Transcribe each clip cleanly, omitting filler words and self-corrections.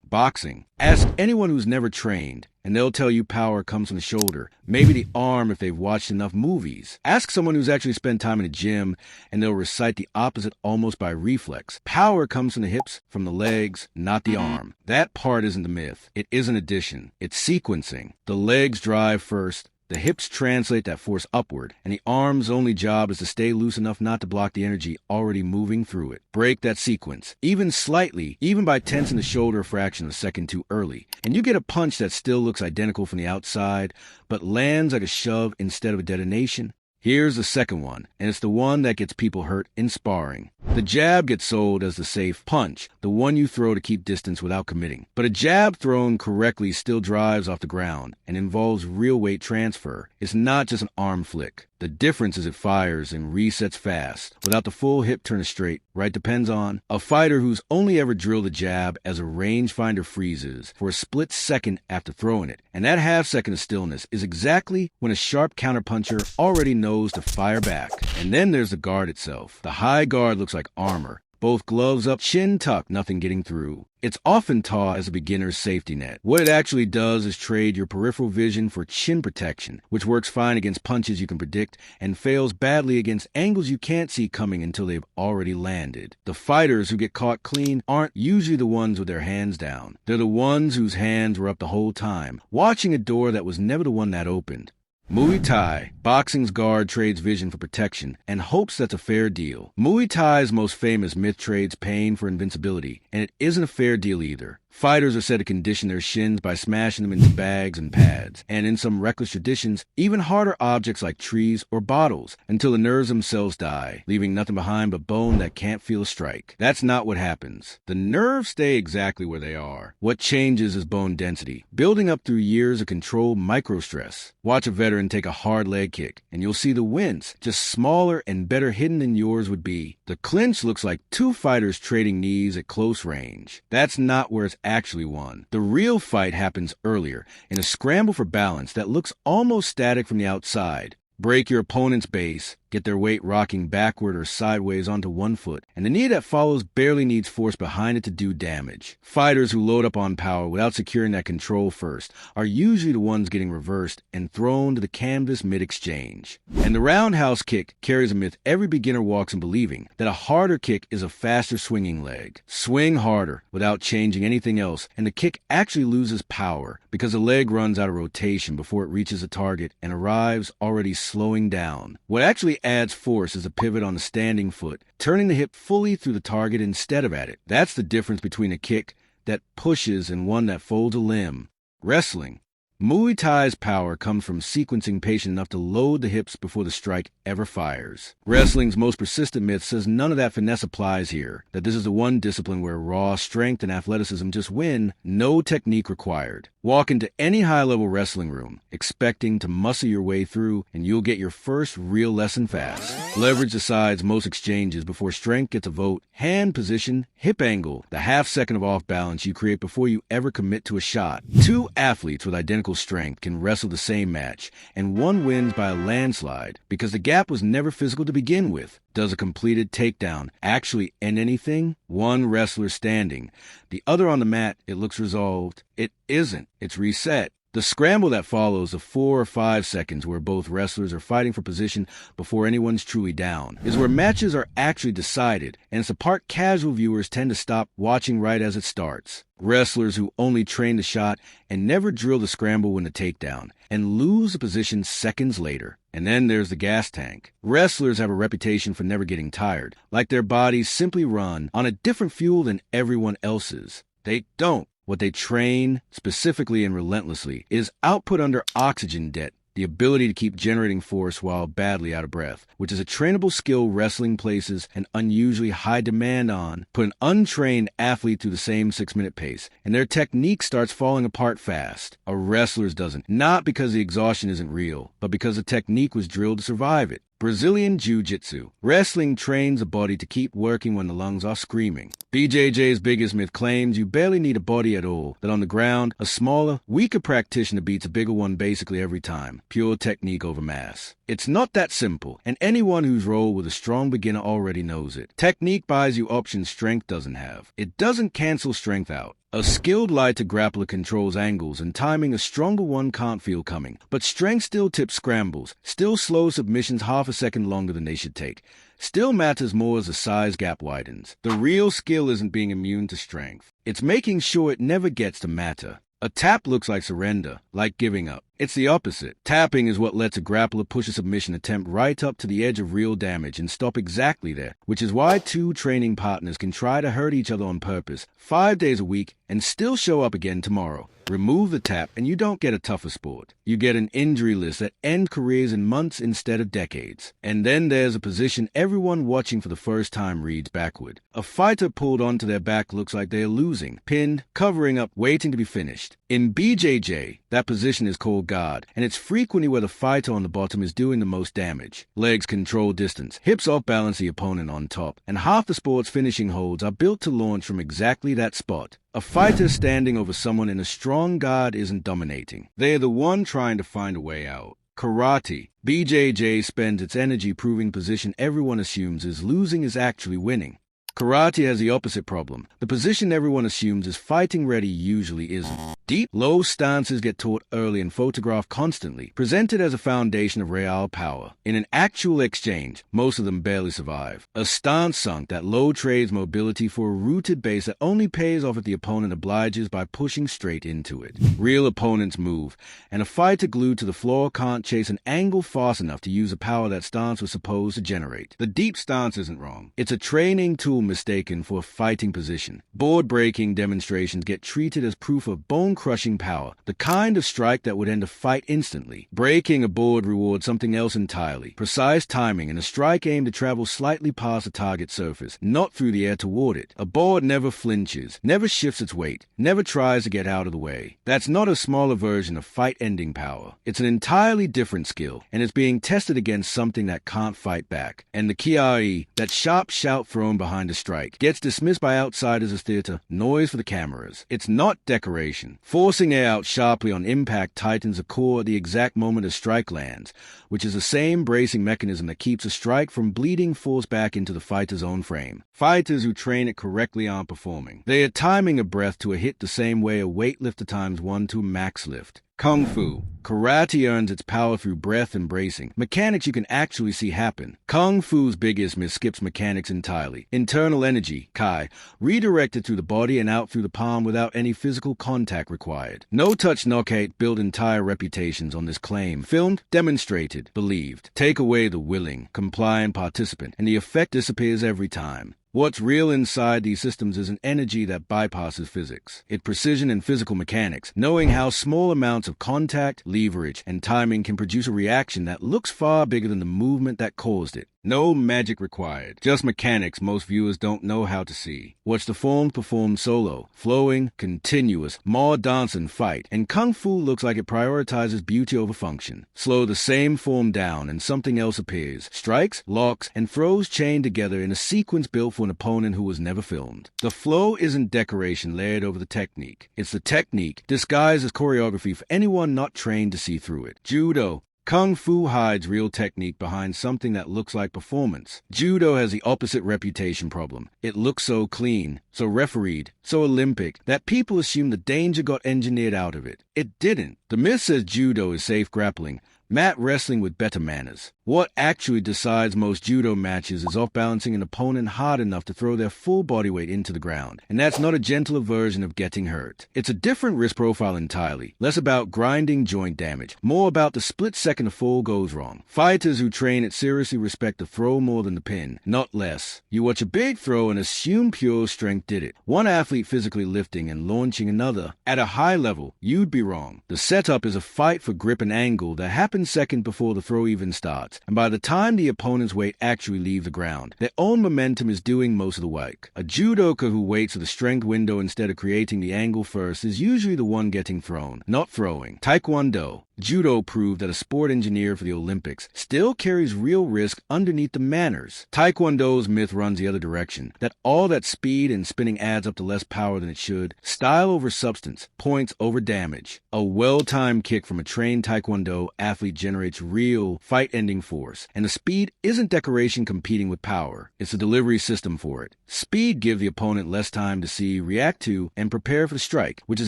Boxing. Ask anyone who's never trained, and they'll tell you power comes from the shoulder, maybe the arm if they've watched enough movies. Ask someone who's actually spent time in a gym, and they'll recite the opposite almost by reflex. Power comes from the hips, from the legs, not the arm. That part isn't the myth. It isn't addition. It's sequencing. The legs drive first. The hips translate that force upward, and the arm's only job is to stay loose enough not to block the energy already moving through it. Break that sequence, even slightly, even by tensing the shoulder a fraction of a second too early, and you get a punch that still looks identical from the outside, but lands like a shove instead of a detonation. Here's the second one, and it's the one that gets people hurt in sparring. The jab gets sold as the safe punch, the one you throw to keep distance without committing. But a jab thrown correctly still drives off the ground and involves real weight transfer. It's not just an arm flick. The difference is it fires and resets fast, without the full hip turn straight, right? Depends on. A fighter who's only ever drilled a jab as a rangefinder freezes for a split second after throwing it. And that half second of stillness is exactly when a sharp counterpuncher already knows to fire back. And then there's the guard itself. The high guard looks like armor. Both gloves up, chin tucked, nothing getting through. It's often taught as a beginner's safety net. What it actually does is trade your peripheral vision for chin protection, which works fine against punches you can predict and fails badly against angles you can't see coming until they've already landed. The fighters who get caught clean aren't usually the ones with their hands down. They're the ones whose hands were up the whole time, watching a door that was never the one that opened. Muay Thai. Boxing's guard trades vision for protection and hopes that's a fair deal. Muay Thai's most famous myth trades pain for invincibility, and it isn't a fair deal either. Fighters are said to condition their shins by smashing them into bags and pads, and in some reckless traditions, even harder objects like trees or bottles, until the nerves themselves die, leaving nothing behind but bone that can't feel a strike. That's not what happens. The nerves stay exactly where they are. What changes is bone density, building up through years of controlled microstress. Watch a veteran take a hard leg kick, and you'll see the wince, just smaller and better hidden than yours would be. The clinch looks like two fighters trading knees at close range. That's not where it's actually won. The real fight happens earlier, in a scramble for balance that looks almost static from the outside. Break your opponent's base, get their weight rocking backward or sideways onto one foot, and the knee that follows barely needs force behind it to do damage. Fighters who load up on power without securing that control first are usually the ones getting reversed and thrown to the canvas mid-exchange. And the roundhouse kick carries a myth every beginner walks in believing, that a harder kick is a faster swinging leg. Swing harder without changing anything else, and the kick actually loses power because the leg runs out of rotation before it reaches a target and arrives already slowing down. What actually adds force is a pivot on the standing foot, turning the hip fully through the target instead of at it. That's the difference between a kick that pushes and one that folds a limb. Wrestling. Muay Thai's power comes from sequencing patient enough to load the hips before the strike ever fires. Wrestling's most persistent myth says none of that finesse applies here, that this is the one discipline where raw strength and athleticism just win, no technique required. Walk into any high-level wrestling room, expecting to muscle your way through, and you'll get your first real lesson fast. Leverage decides most exchanges before strength gets a vote. Hand position, hip angle, the half second of off balance you create before you ever commit to a shot. Two athletes with identical strength can wrestle the same match, and one wins by a landslide because the gap was never physical to begin with. Does a completed takedown actually end anything? One wrestler standing, the other on the mat, it looks resolved. It isn't. It's reset. The scramble that follows, the 4 or 5 seconds where both wrestlers are fighting for position before anyone's truly down, is where matches are actually decided, and it's the part casual viewers tend to stop watching right as it starts. Wrestlers who only train the shot and never drill the scramble win the takedown, and lose the position seconds later. And then there's the gas tank. Wrestlers have a reputation for never getting tired, like their bodies simply run on a different fuel than everyone else's. They don't. What they train, specifically and relentlessly, is output under oxygen debt, the ability to keep generating force while badly out of breath, which is a trainable skill wrestling places an unusually high demand on. Put an untrained athlete through the same 6-minute pace, and their technique starts falling apart fast. A wrestler's doesn't, not because the exhaustion isn't real, but because the technique was drilled to survive it. Brazilian Jiu-Jitsu. Wrestling trains the body to keep working when the lungs are screaming. BJJ's biggest myth claims you barely need a body at all, that on the ground, a smaller, weaker practitioner beats a bigger one basically every time. Pure technique over mass. It's not that simple, and anyone who's rolled with a strong beginner already knows it. Technique buys you options strength doesn't have. It doesn't cancel strength out. A skilled lighter grappler controls angles and timing a stronger one can't feel coming. But strength still tips scrambles, still slows submissions half a second longer than they should take. Still matters more as the size gap widens. The real skill isn't being immune to strength. It's making sure it never gets to matter. A tap looks like surrender, like giving up. It's the opposite. Tapping is what lets a grappler push a submission attempt right up to the edge of real damage and stop exactly there, which is why two training partners can try to hurt each other on purpose 5 days a week and still show up again tomorrow. Remove the tap and you don't get a tougher sport. You get an injury list that ends careers in months instead of decades. And then there's a position everyone watching for the first time reads backward. A fighter pulled onto their back looks like they're losing, pinned, covering up, waiting to be finished. In BJJ, that position is called guard, and it's frequently where the fighter on the bottom is doing the most damage. Legs control distance, hips off-balance the opponent on top, and half the sport's finishing holds are built to launch from exactly that spot. A fighter standing over someone in a strong guard isn't dominating. They're the one trying to find a way out. Karate. BJJ spends its energy proving position everyone assumes is losing is actually winning. Karate has the opposite problem. The position everyone assumes is fighting ready usually isn't. Deep, low stances get taught early and photographed constantly, presented as a foundation of real power. In an actual exchange, most of them barely survive. A stance sunk that low trades mobility for a rooted base that only pays off if the opponent obliges by pushing straight into it. Real opponents move, and a fighter glued to the floor can't chase an angle fast enough to use the power that stance was supposed to generate. The deep stance isn't wrong. It's a training tool mistaken for a fighting position. Board-breaking demonstrations get treated as proof of bone-crushing power, the kind of strike that would end a fight instantly. Breaking a board rewards something else entirely. Precise timing and a strike aimed to travel slightly past the target surface, not through the air toward it. A board never flinches, never shifts its weight, never tries to get out of the way. That's not a smaller version of fight-ending power. It's an entirely different skill, and it's being tested against something that can't fight back. And the kiai, that sharp shout thrown behind a strike, gets dismissed by outsiders as theater, noise for the cameras. It's not decoration. Forcing air out sharply on impact tightens a core at the exact moment a strike lands, which is the same bracing mechanism that keeps a strike from bleeding force back into the fighter's own frame. Fighters who train it correctly aren't performing. They are timing a breath to a hit the same way a weightlifter times one to a max lift. Kung Fu. Karate earns its power through breath and bracing, mechanics you can actually see happen. Kung Fu's biggest miss skips mechanics entirely. Internal energy, Kai, redirected through the body and out through the palm without any physical contact required. No-touch knockout built entire reputations on this claim. Filmed, demonstrated, believed. Take away the willing, compliant participant, and the effect disappears every time. What's real inside these systems is an energy that bypasses physics. It's precision and physical mechanics, knowing how small amounts of contact, leverage, and timing can produce a reaction that looks far bigger than the movement that caused it. No magic required, just mechanics most viewers don't know how to see. Watch the form performed solo, flowing, continuous, more dance and fight, and Kung Fu looks like it prioritizes beauty over function. Slow the same form down and something else appears. Strikes, locks, and throws chained together in a sequence built for an opponent who was never filmed. The flow isn't decoration layered over the technique. It's the technique disguised as choreography for anyone not trained to see through it. Judo. Kung Fu hides real technique behind something that looks like performance. Judo has the opposite reputation problem. It looks so clean, so refereed, so Olympic, that people assume the danger got engineered out of it. It didn't. The myth says judo is safe grappling, mat wrestling with better manners. What actually decides most judo matches is off-balancing an opponent hard enough to throw their full body weight into the ground. And that's not a gentler version of getting hurt. It's a different risk profile entirely. Less about grinding joint damage, more about the split second a fall goes wrong. Fighters who train it seriously respect the throw more than the pin, not less. You watch a big throw and assume pure strength did it. One athlete physically lifting and launching another. At a high level, you'd be wrong. The setup is a fight for grip and angle that happens second before the throw even starts. And by the time the opponent's weight actually leaves the ground, their own momentum is doing most of the work. A judoka who waits for the strength window instead of creating the angle first is usually the one getting thrown, not throwing. Taekwondo. Judo proved that a sport engineer for the Olympics still carries real risk underneath the manners. Taekwondo's myth runs the other direction, that all that speed and spinning adds up to less power than it should. Style over substance, points over damage. A well well-timed kick from a trained Taekwondo athlete generates real, fight-ending force. And the speed isn't decoration competing with power. It's a delivery system for it. Speed gives the opponent less time to see, react to, and prepare for the strike, which is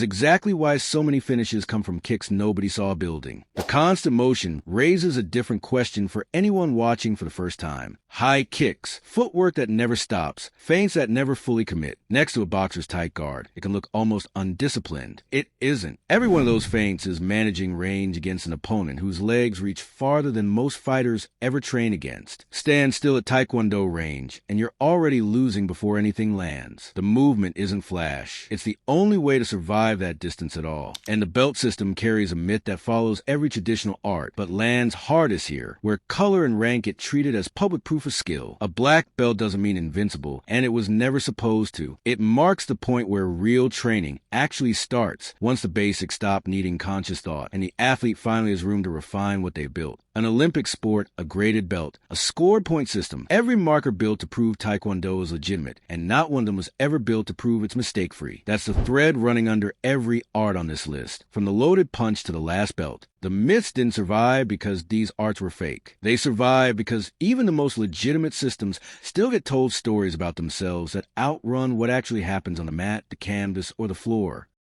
exactly why so many finishes come from kicks nobody saw building. The constant motion raises a different question for anyone watching for the first time. High kicks, footwork that never stops, feints that never fully commit. Next to a boxer's tight guard, it can look almost undisciplined. It isn't. Every one of those feints is managing range against an opponent whose legs reach farther than most fighters ever train against. Stand still at Taekwondo range, and you're already losing before anything lands. The movement isn't flash. It's the only way to survive that distance at all. And the belt system carries a myth that follows every traditional art, but lands hardest here, where color and rank get treated as public proof of skill. A black belt doesn't mean invincible, and it was never supposed to. It marks the point where real training actually starts, once the basics stop needing conscious thought, and the athlete finally has room to refine what they've built. An Olympic sport, a graded belt, a scored point system, every marker built to prove Taekwondo is legitimate, and not one of them was ever built to prove it's mistake-free. That's the thread running under every art on this list, from the loaded punch to the last belt. The myths didn't survive because these arts were fake. They survived because even the most legitimate systems still get told stories about themselves that outrun what actually happens on the mat, the canvas, or the floor.